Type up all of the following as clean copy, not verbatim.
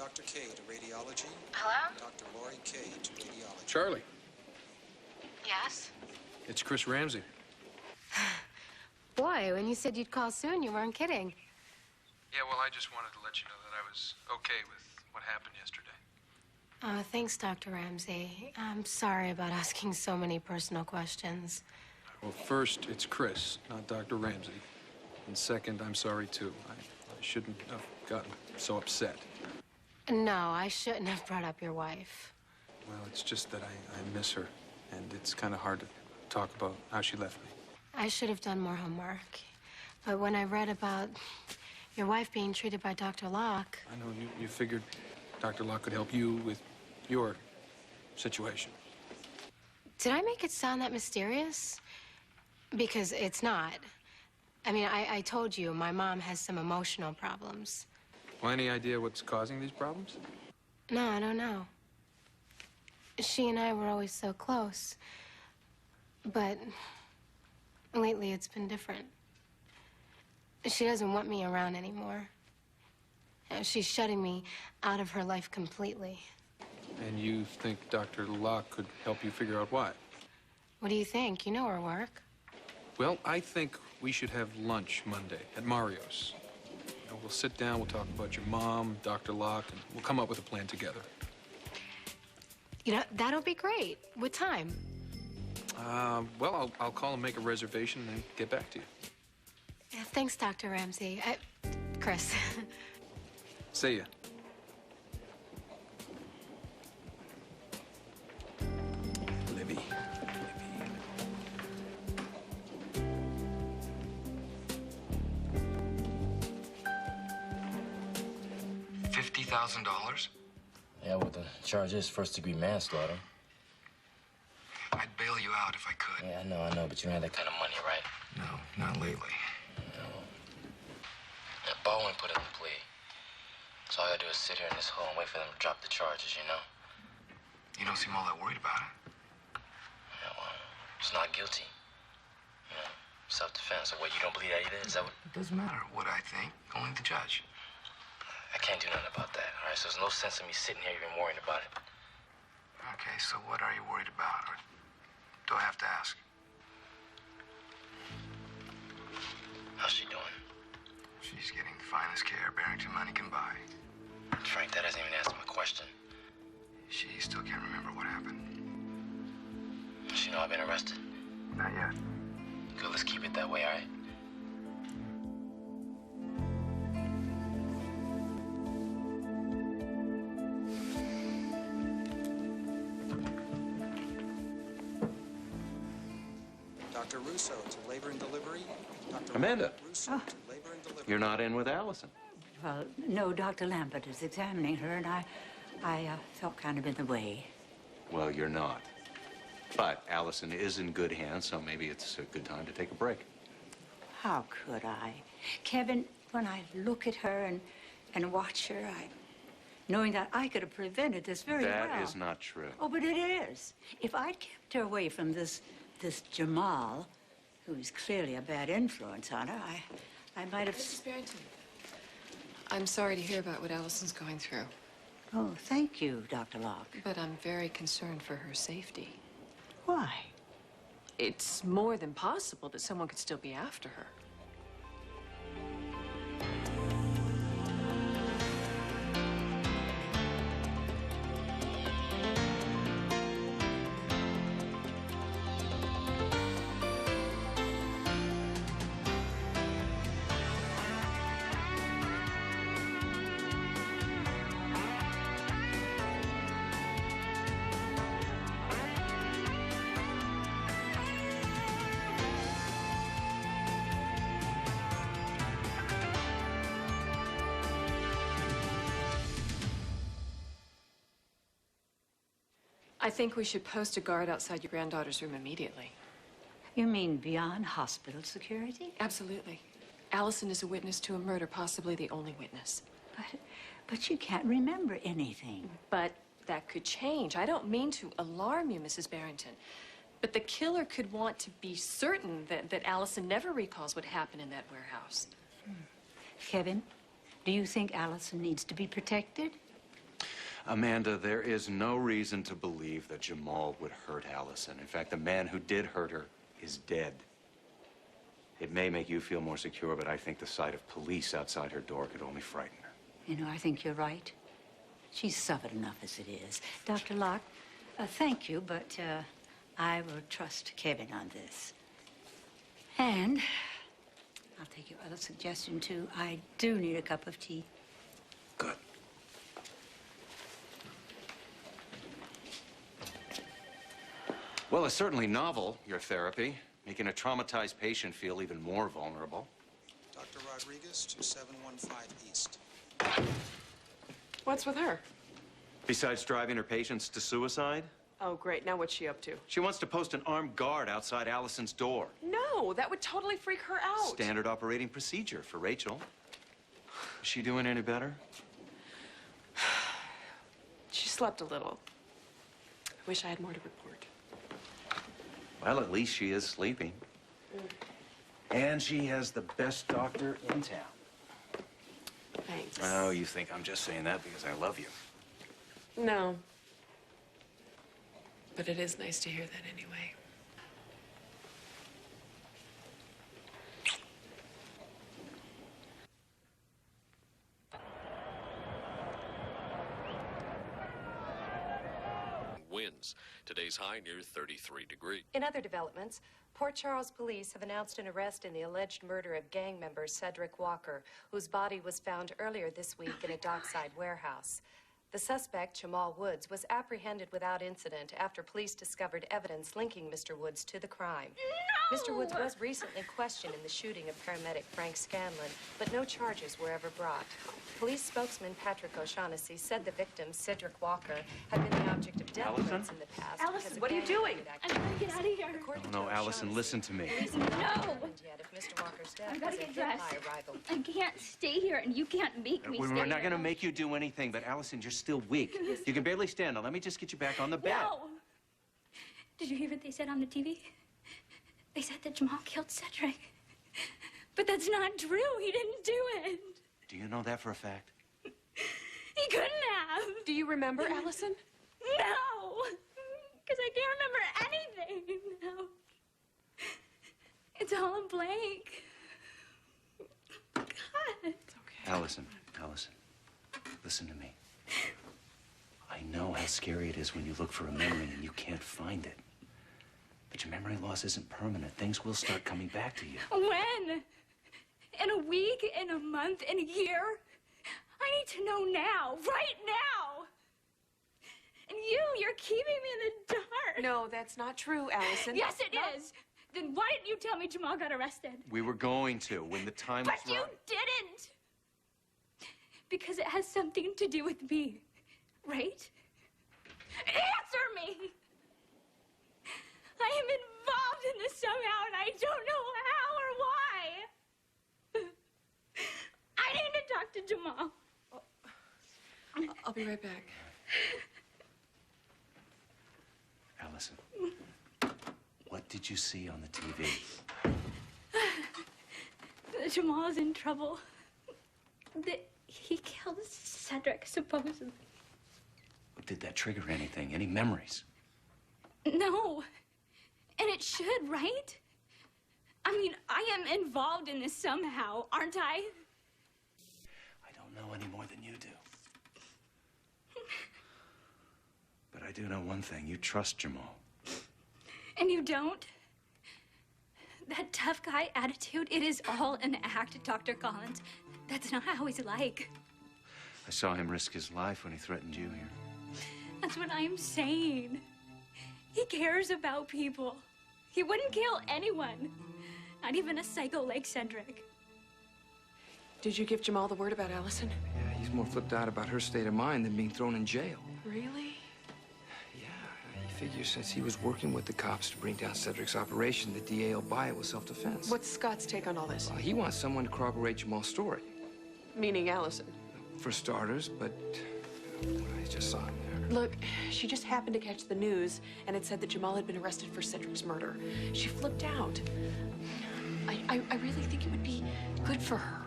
Dr. K to radiology. Hello? Dr. Lori K to radiology. Charlie, Yes? it's Chris Ramsey. Boy, when you said you'd call soon, you weren't kidding. Yeah, well, I just wanted to let you know that I was okay with what happened yesterday. Thanks, Dr. Ramsey. I'm sorry about asking so many personal questions. Well, first, it's Chris, not Dr. Ramsey. And second, I'm sorry, too. I shouldn't have gotten so upset. No, I shouldn't have brought up your wife. Well, it's just that I miss her, and it's kind of hard to talk about how she left me. I should have done more homework. But when I read about your wife being treated by Dr. Locke... I know you figured Dr. Locke could help you with your situation. Did I make it sound that mysterious? Because it's not. I mean, I told you my mom has some emotional problems. Well, any idea what's causing these problems? No, I don't know. She and I were always so close. But lately it's been different. She doesn't want me around anymore. She's shutting me out of her life completely. And you think Dr. Locke could help you figure out why? What do you think? You know her work. Well, I think we should have lunch Monday at Mario's. You know, we'll sit down, we'll talk about your mom, Dr. Locke, and we'll come up with a plan together. You know, that'll be great. What time? Well, I'll call and make a reservation and then get back to you. Yeah, thanks, Dr. Ramsey. Chris. See ya. Libby. $50,000? Yeah, well, the charge is first-degree manslaughter. I'd bail you out if I could. Yeah, I know, but you don't have that kind of money, right? No, not lately. No. Yeah, Baldwin put in the plea. So all I gotta do is sit here in this hole and wait for them to drop the charges, you know? You don't seem all that worried about it. Yeah, well, it's not guilty. You know, self-defense. So what, you don't believe that either? Is that what? It doesn't matter what I think. Only the judge. I can't do nothing about that, all right? So there's no sense in me sitting here even worrying about it. Okay, so what are you worried about? Or do I have to ask? How's she doing? She's getting the finest care Barrington money can buy. Frank, that doesn't even answer my question. She still can't remember what happened. Does she know I've been arrested? Not yet. Good, let's keep it that way, all right? Dr. Russo to labor and delivery. Dr. Amanda. Russo to labor and delivery. You're not in with Allison. Well, no, Dr. Lambert is examining her, and I felt kind of in the way. Well, you're not. But Allison is in good hands, so maybe it's a good time to take a break. How could I? Kevin, when I look at her and watch her, knowing that I could have prevented this very well. That is not true. Oh, but it is. If I'd kept her away from this Jamal, who is clearly a bad influence on her, I might have... Mrs. Barrington, I'm sorry to hear about what Allison's going through. Oh, thank you, Dr. Locke. But I'm very concerned for her safety. Why? It's more than possible that someone could still be after her. I think we should post a guard outside your granddaughter's room immediately. You mean beyond hospital security? Absolutely. Allison is a witness to a murder, possibly the only witness. But you can't remember anything. But that could change. I don't mean to alarm you, Mrs. Barrington. But the killer could want to be certain that Allison never recalls what happened in that warehouse. Kevin, do you think Allison needs to be protected? Amanda, there is no reason to believe that Jamal would hurt Allison. In fact, the man who did hurt her is dead. It may make you feel more secure, but I think the sight of police outside her door could only frighten her. You know, I think you're right. She's suffered enough as it is. Dr. Locke, thank you, but I will trust Kevin on this. And I'll take your other suggestion, too. I do need a cup of tea. Good. Well, it's certainly novel, your therapy, making a traumatized patient feel even more vulnerable. Dr. Rodriguez, 2715 East. What's with her? Besides driving her patients to suicide, Oh, great. Now what's she up to? she wants to post an armed guard outside Allison's door. No, that would totally freak her out. Standard operating procedure for Rachel. Is she doing any better? She slept a little. I wish I had more to report. Well, at least she is sleeping. And she has the best doctor in town. Thanks. Oh, you think I'm just saying that because I love you. No. But it is nice to hear that anyway. Winds. Today's high near 33 degrees. In other developments, Port Charles police have announced an arrest in the alleged murder of gang member Cedric Walker, whose body was found earlier this week in a dockside warehouse. The suspect, Jamal Woods, was apprehended without incident after police discovered evidence linking Mr. Woods to the crime. No! Mr. Woods was recently questioned in the shooting of paramedic Frank Scanlon, but no charges were ever brought. Police spokesman Patrick O'Shaughnessy said the victim, Cedric Walker, had been the object of death Allison? threats in the past. Allison, what are you doing? I gotta get out of here. No, Allison, listen to me. No! I gotta get dressed. I can't stay here, and you can't make me stay We're not here. going to make you do anything, but Allison, you're still weak. You can barely stand. Now, let me just get you back on the bed. No! Did you hear what they said on the TV? They said that Jamal killed Cedric. But that's not true. He didn't do it. Do you know that for a fact? He couldn't have. Do you remember, Allison? No! Because I can't remember anything. No. It's all a blank. God. It's okay. Allison, listen to me. I know how scary it is when you look for a memory and you can't find it. But your memory loss isn't permanent. Things will start coming back to you. When? In a week? In a month? In a year? I need to know now. Right now! And you're keeping me in the dark. No, that's not true, Allison. Yes, it is. Then why didn't you tell me Jamal got arrested? We were going to when the time was But you right. didn't! Because it has something to do with me, right? Answer me! I am involved in this somehow, and I don't know how or why. I need to talk to Jamal. I'll be right back. Allison, what did you see on the TV? Jamal's in trouble. He killed Cedric, supposedly. Did that trigger anything? Any memories? No. And it should, right? I mean, I am involved in this somehow, aren't I? I don't know any more than you do. But I do know one thing. You trust Jamal. And you don't? That tough guy attitude, it is all an act, Dr. Collins. That's not how he's like. I saw him risk his life when he threatened you here. That's what I'm saying. He cares about people. He wouldn't kill anyone. Not even a psycho like Cedric. Did you give Jamal the word about Allison? Yeah, he's more flipped out about her state of mind than being thrown in jail. Really? Yeah, he figures since he was working with the cops to bring down Cedric's operation, the DA will buy it with self-defense. What's Scott's take on all this? Well, he wants someone to corroborate Jamal's story. Meaning Allison. For starters, but I just saw him there. Look, she just happened to catch the news, and it said that Jamal had been arrested for Cedric's murder. She flipped out. I really think it would be good for her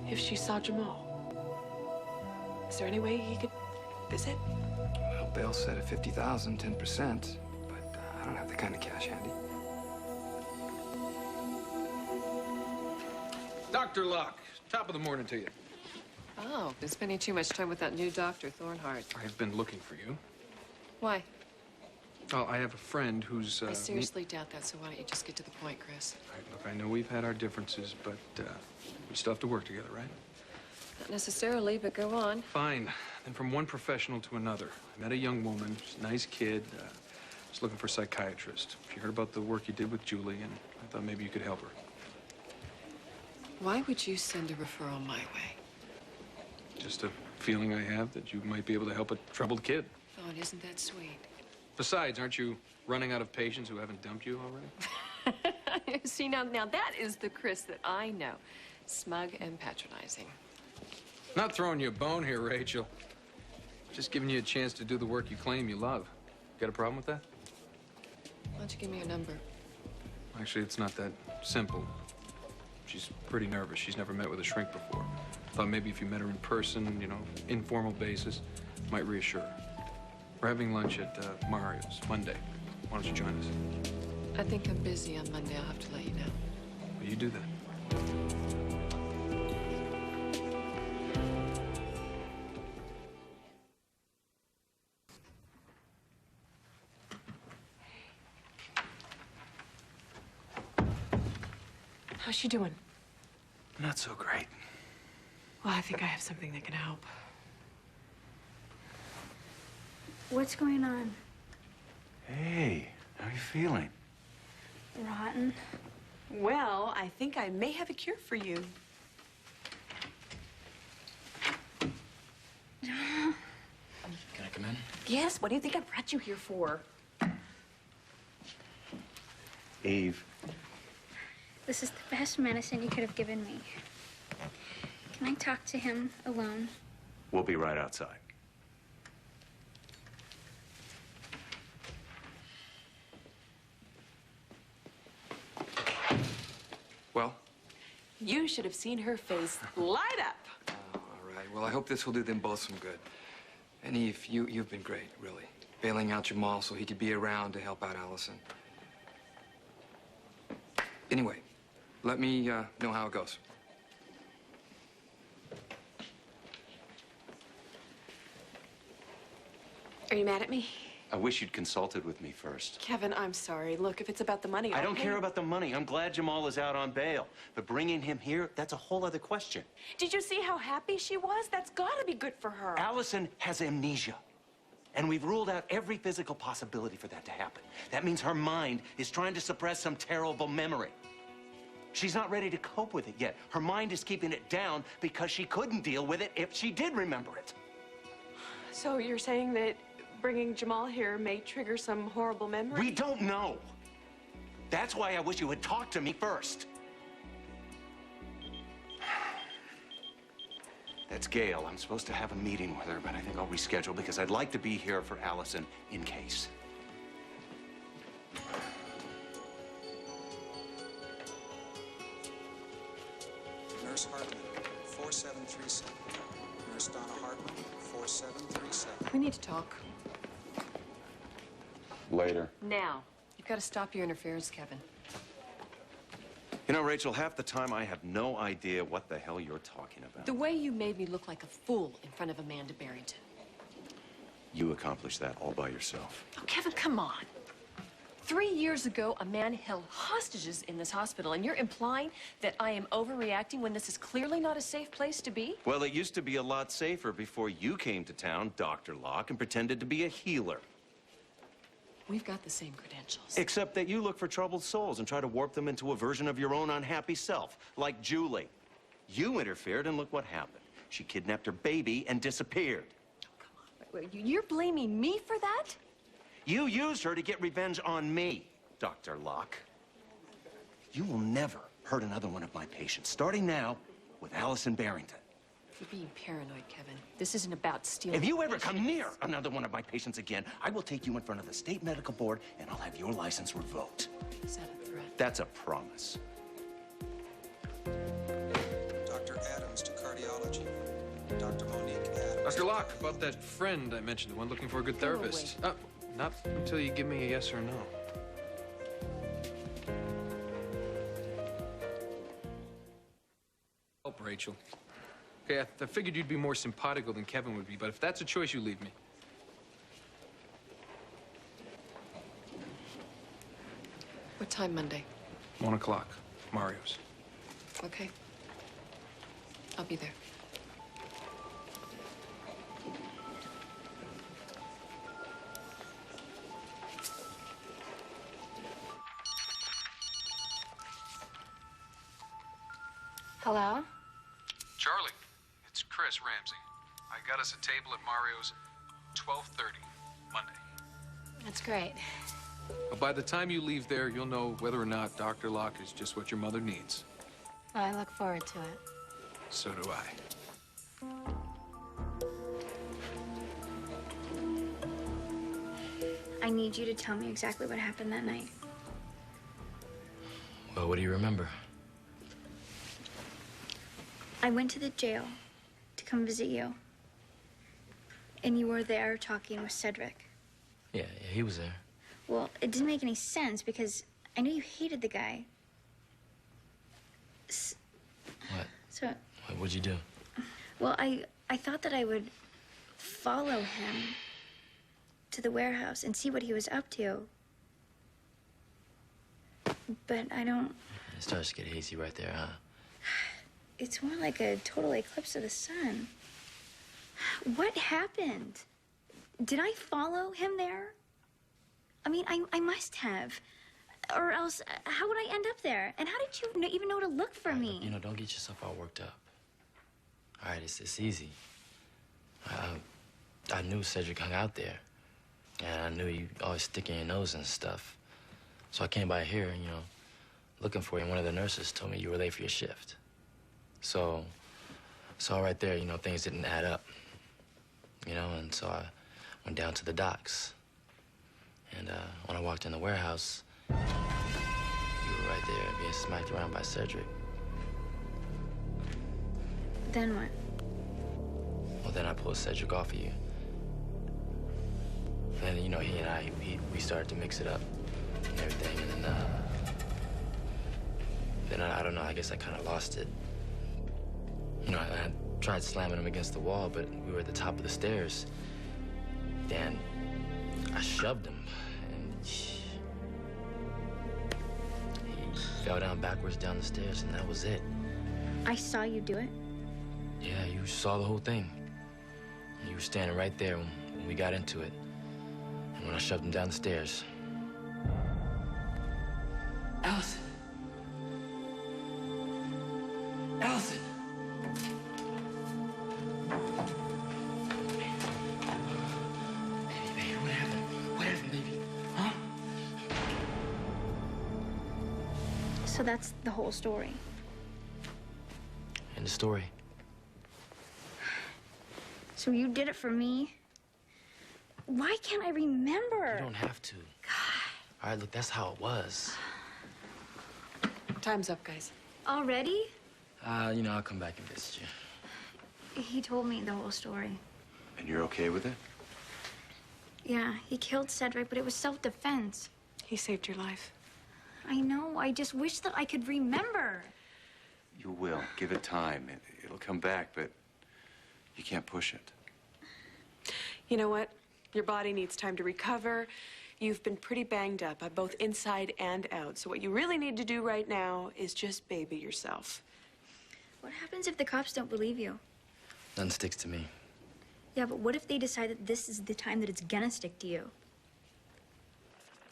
if she saw Jamal. Is there any way he could visit? Well, bail set at 50,000, 10%, but I don't have the kind of cash handy. Dr. Locke, top of the morning to you. Oh, been spending too much time with that new doctor, Thornhart. I've been looking for you. Why? Oh, I have a friend who's, I seriously doubt that, so why don't you just get to the point, Chris? All right, look, I know we've had our differences, but we still have to work together, right? Not necessarily, but go on. Fine. Then from one professional to another. I met a young woman, she's a nice kid, was looking for a psychiatrist. She heard about the work you did with Julie, and I thought maybe you could help her. Why would you send a referral my way? Just a feeling I have that you might be able to help a troubled kid. Oh, and isn't that sweet? Besides, aren't you running out of patients who haven't dumped you already? See, now that is the Chris that I know. Smug and patronizing. Not throwing you a bone here, Rachel. Just giving you a chance to do the work you claim you love. Got a problem with that? Why don't you give me your number? Actually, it's not that simple. She's pretty nervous. She's never met with a shrink before. Thought maybe if you met her in person, you know, informal basis, might reassure her. We're having lunch at Mario's Monday. Why don't you join us? I think I'm busy on Monday. I'll have to let you know. Well, you do that. How's she doing? Not so great. Well, I think I have something that can help. What's going on? Hey, how are you feeling? Rotten. Well, I think I may have a cure for you. Can I come in? Yes, what do you think I brought you here for? Eve. This is the best medicine you could have given me. Can I talk to him alone? We'll be right outside. Well? You should have seen her face light up. All right. Well, I hope this will do them both some good. And Eve, you've been great, really. Bailing out Jamal so he could be around to help out Allison. Anyway, let me know how it goes. Are you mad at me? I wish you'd consulted with me first. Kevin, I'm sorry. Look, if it's about the money, I don't care about the money. I'm glad Jamal is out on bail. But bringing him here, that's a whole other question. Did you see how happy she was? That's gotta be good for her. Allison has amnesia. And we've ruled out every physical possibility for that to happen. That means her mind is trying to suppress some terrible memory. She's not ready to cope with it yet. Her mind is keeping it down because she couldn't deal with it if she did remember it. So you're saying that bringing Jamal here may trigger some horrible memory? We don't know. That's why I wish you had talked to me first. That's Gail. I'm supposed to have a meeting with her, but I think I'll reschedule because I'd like to be here for Allison in case. Nurse Hartman, 4737. Nurse Donna Hartman, 4737. We need to talk. Later. Now. You've got to stop your interference, Kevin. You know, Rachel, half the time I have no idea what the hell you're talking about. The way you made me look like a fool in front of Amanda Barrington. You accomplished that all by yourself. Oh, Kevin, come on. 3 years ago, a man held hostages in this hospital, and you're implying that I am overreacting when this is clearly not a safe place to be? Well, it used to be a lot safer before you came to town, Dr. Locke, and pretended to be a healer. We've got the same credentials. Except that you look for troubled souls and try to warp them into a version of your own unhappy self, like Julie. You interfered, and look what happened. She kidnapped her baby and disappeared. Oh, come on. Wait, you're blaming me for that? You used her to get revenge on me, Dr. Locke. You will never hurt another one of my patients, starting now with Allison Barrington. You're being paranoid, Kevin. This isn't about stealing. If you ever come near another one of my patients again, I will take you in front of the state medical board and I'll have your license revoked. Is that a threat? That's a promise. Dr. Adams to cardiology. Dr. Monique Adams. Dr. Locke, about that friend I mentioned, the one looking for a good therapist. Not until you give me a yes or no. Help, Rachel. Okay, I figured you'd be more simpatico than Kevin would be, but if that's a choice, you leave me. What time Monday? 1 o'clock. Mario's. Okay. I'll be there. Hello? Charlie, it's Chris Ramsey. I got us a table at Mario's 12:30 Monday. That's great. But by the time you leave there, you'll know whether or not Dr. Locke is just what your mother needs. I look forward to it. So do I. I need you to tell me exactly what happened that night. Well, what do you remember? I went to the jail to come visit you. And you were there talking with Cedric. Yeah, he was there. Well, it didn't make any sense because I knew you hated the guy. What? So, What'd you do? well, I thought that I would follow him to the warehouse and see what he was up to. But I don't... It starts to get hazy right there, huh? It's more like a total eclipse of the sun. What happened? Did I follow him there? I mean, I must have. Or else, how would I end up there? And how did you even know to look for me? You know, don't get yourself all worked up. All right, it's easy. I knew Cedric hung out there. And I knew you always sticking your nose and stuff. So I came by here, you know, looking for you. And one of the nurses told me you were late for your shift. So right there, you know, things didn't add up. You know, and so I went down to the docks. And when I walked in the warehouse, you were right there being smacked around by Cedric. Then what? Well, then I pulled Cedric off of you. And then, you know, he and I, we started to mix it up and everything. And then I don't know, I guess I kind of lost it. You know, I tried slamming him against the wall, but we were at the top of the stairs. Then I shoved him, and he fell down backwards down the stairs, and that was it. I saw you do it? Yeah, you saw the whole thing. You were standing right there when we got into it. And when I shoved him down the stairs. Allison. Allison. Baby, what happened? What happened, baby? Huh? So that's the whole story. End of story. So you did it for me? Why can't I remember? You don't have to. God. All right, look, that's how it was. Time's up, guys. Already? You know, I'll come back and visit you. He told me the whole story. And you're okay with it? Yeah, he killed Cedric, but it was self-defense. He saved your life. I know. I just wish that I could remember. You will. Give it time. It'll come back, but you can't push it. You know what? Your body needs time to recover. You've been pretty banged up, both inside and out. So what you really need to do right now is just baby yourself. What happens if the cops don't believe you? Nothing sticks to me. Yeah, but what if they decide that this is the time that it's gonna stick to you?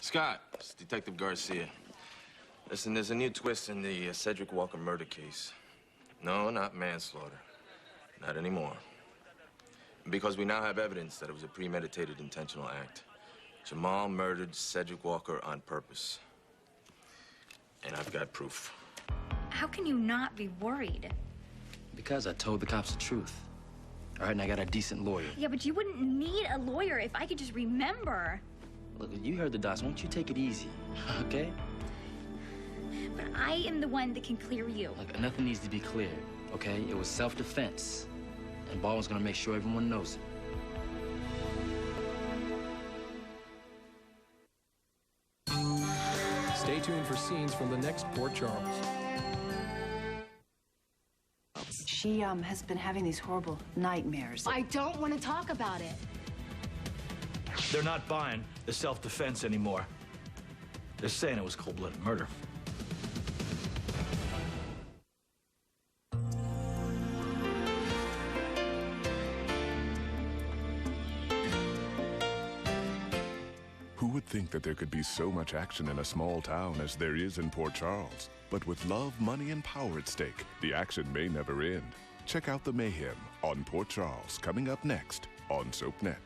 Scott, it's Detective Garcia. Listen, there's a new twist in the Cedric Walker murder case. No, not manslaughter. Not anymore. Because we now have evidence that it was a premeditated intentional act. Jamal murdered Cedric Walker on purpose. And I've got proof. How can you not be worried? Because I told the cops the truth. All right, and I got a decent lawyer. Yeah, but you wouldn't need a lawyer if I could just remember. Look, you heard the docs. Won't you take it easy, okay? But I am the one that can clear you. Like, nothing needs to be cleared, okay? It was self-defense. And Baldwin's gonna make sure everyone knows it. Stay tuned for scenes from the next Port Charles. She has been having these horrible nightmares. I don't want to talk about it. They're not buying the self-defense anymore. They're saying it was cold-blooded murder. Who would think that there could be so much action in a small town as there is in Port Charles? But with love, money, and power at stake, the action may never end. Check out the mayhem on Port Charles, coming up next on SoapNet.